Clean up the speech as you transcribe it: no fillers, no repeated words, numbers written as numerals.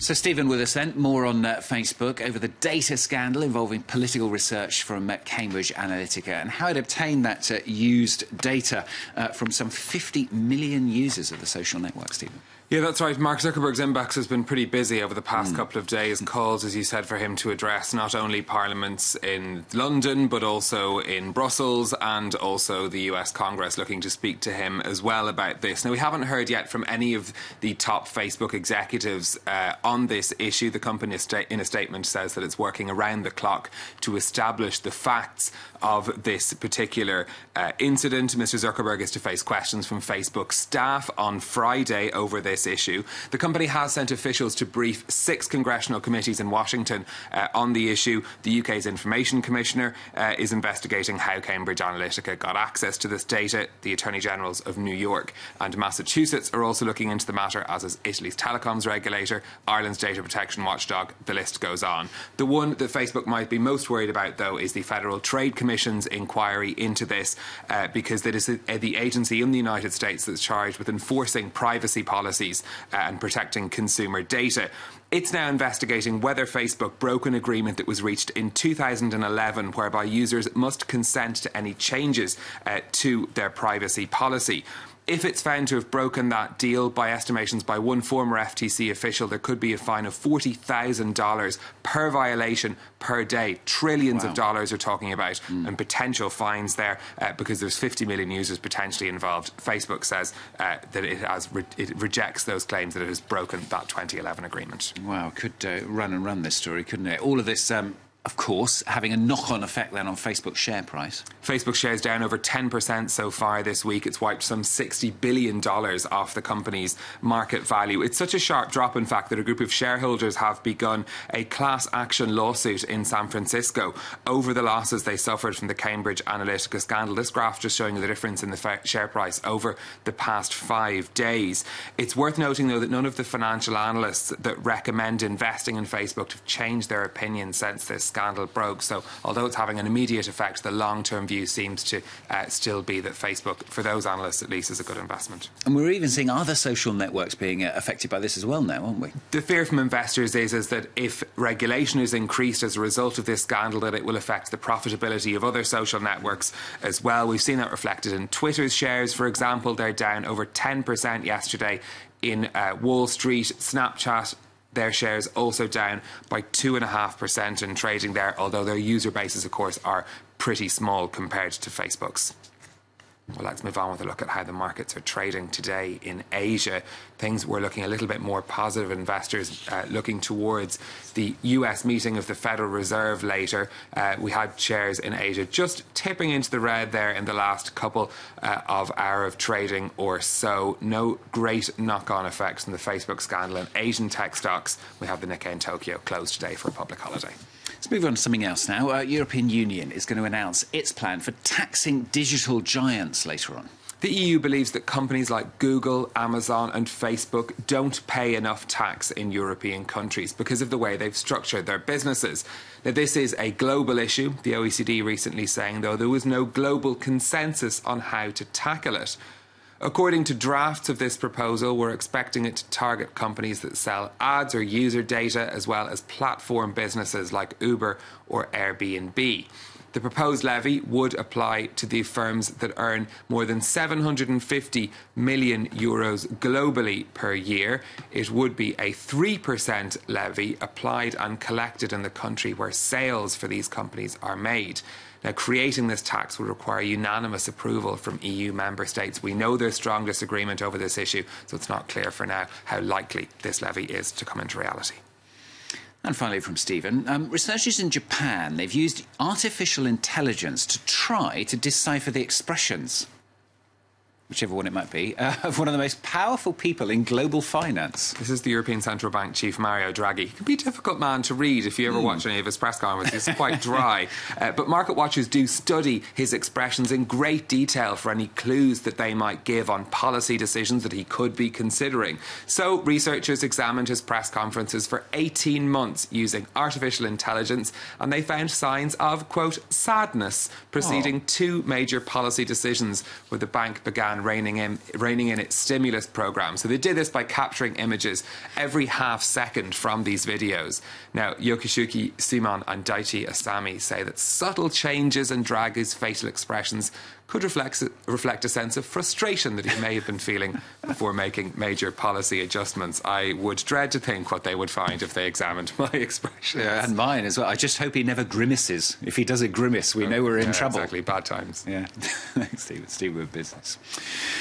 So, Stephen, with us then, more on Facebook over the data scandal involving political research from Cambridge Analytica and how it obtained that used data from some 50 million users of the social network, Stephen. Yeah, that's right. Mark Zuckerberg's inbox has been pretty busy over the past couple of days. Calls, as you said, for him to address not only parliaments in London, but also in Brussels and also the US Congress looking to speak to him as well about this. Now, we haven't heard yet from any of the top Facebook executives on this issue. The company in a statement says that it's working around the clock to establish the facts of this particular incident. Mr. Zuckerberg is to face questions from Facebook staff on Friday over this issue. The company has sent officials to brief 6 congressional committees in Washington on the issue. The UK's Information Commissioner is investigating how Cambridge Analytica got access to this data. The Attorney Generals of New York and Massachusetts are also looking into the matter, as is Italy's telecoms regulator, Ireland's data protection watchdog. The list goes on. The one that Facebook might be most worried about, though, is the Federal Trade Commission's inquiry into this, because it is the agency in the United States that's charged with enforcing privacy policies and protecting consumer data. It's now investigating whether Facebook broke an agreement that was reached in 2011 whereby users must consent to any changes to their privacy policy. If it's found to have broken that deal, by estimations by one former FTC official, there could be a fine of $40,000 per violation per day. Trillions of dollars we're talking about, and potential fines there because there's 50 million users potentially involved. Facebook says that it rejects those claims that it has broken that 2011 agreement. Wow, could run this story, couldn't it? All of this, of course, having a knock-on effect then on Facebook's share price. Facebook shares down over 10% so far this week. It's wiped some $60 billion off the company's market value. It's such a sharp drop, in fact, that a group of shareholders have begun a class action lawsuit in San Francisco over the losses they suffered from the Cambridge Analytica scandal. This graph just showing the difference in the share price over the past 5 days. It's worth noting, though, that none of the financial analysts that recommend investing in Facebook have changed their opinion since this scandal broke. So although it's having an immediate effect, the long-term view seems to still be that Facebook, for those analysts at least, is a good investment. And we're even seeing other social networks being affected by this as well now, aren't we? The fear from investors is that if regulation is increased as a result of this scandal, that it will affect the profitability of other social networks as well. We've seen that reflected in Twitter's shares, for example. They're down over 10% yesterday in Wall Street. Snapchat, their shares also down by 2.5% in trading there, although their user bases, of course, are pretty small compared to Facebook's. Well, let's move on with a look at how the markets are trading today in Asia. Things were looking a little bit more positive. Investors looking towards the US meeting of the Federal Reserve later. We had shares in Asia just tipping into the red there in the last couple of hours of trading or so. No great knock-on effects from the Facebook scandal. In Asian tech stocks, we have the Nikkei in Tokyo closed today for a public holiday. Let's move on to something else now. European Union is going to announce its plan for taxing digital giants later on. The EU believes that companies like Google, Amazon and Facebook don't pay enough tax in European countries because of the way they've structured their businesses. Now, this is a global issue, the OECD recently saying, though, there was no global consensus on how to tackle it. According to drafts of this proposal, we're expecting it to target companies that sell ads or user data, as well as platform businesses like Uber or Airbnb. The proposed levy would apply to the firms that earn more than 750 million euros globally per year. It would be a 3% levy applied and collected in the country where sales for these companies are made. Now, creating this tax would require unanimous approval from EU member states. We know there's strong disagreement over this issue, so it's not clear for now how likely this levy is to come into reality. And finally from Stephen, researchers in Japan, they've used artificial intelligence to try to decipher the expressions, whichever one it might be, of one of the most powerful people in global finance. This is the European Central Bank Chief Mario Draghi. He can be a difficult man to read if you ever watch any of his press conferences. It's quite dry. But market watchers do study his expressions in great detail for any clues that they might give on policy decisions that he could be considering. So researchers examined his press conferences for 18 months using artificial intelligence, and they found signs of, quote, sadness preceding two major policy decisions where the bank began began reining in its stimulus program. So they did this by capturing images every half second from these videos. Now, Yokishuki Simon and Daichi Asami say that subtle changes in Draghi's facial expressions could reflect a sense of frustration that he may have been feeling before making major policy adjustments. I would dread to think what they would find if they examined my expressions. Yeah, and mine as well. I just hope he never grimaces. If he does a grimace, we know we're in trouble. Exactly, bad times. Yeah. Thanks, Steve. Steve with business.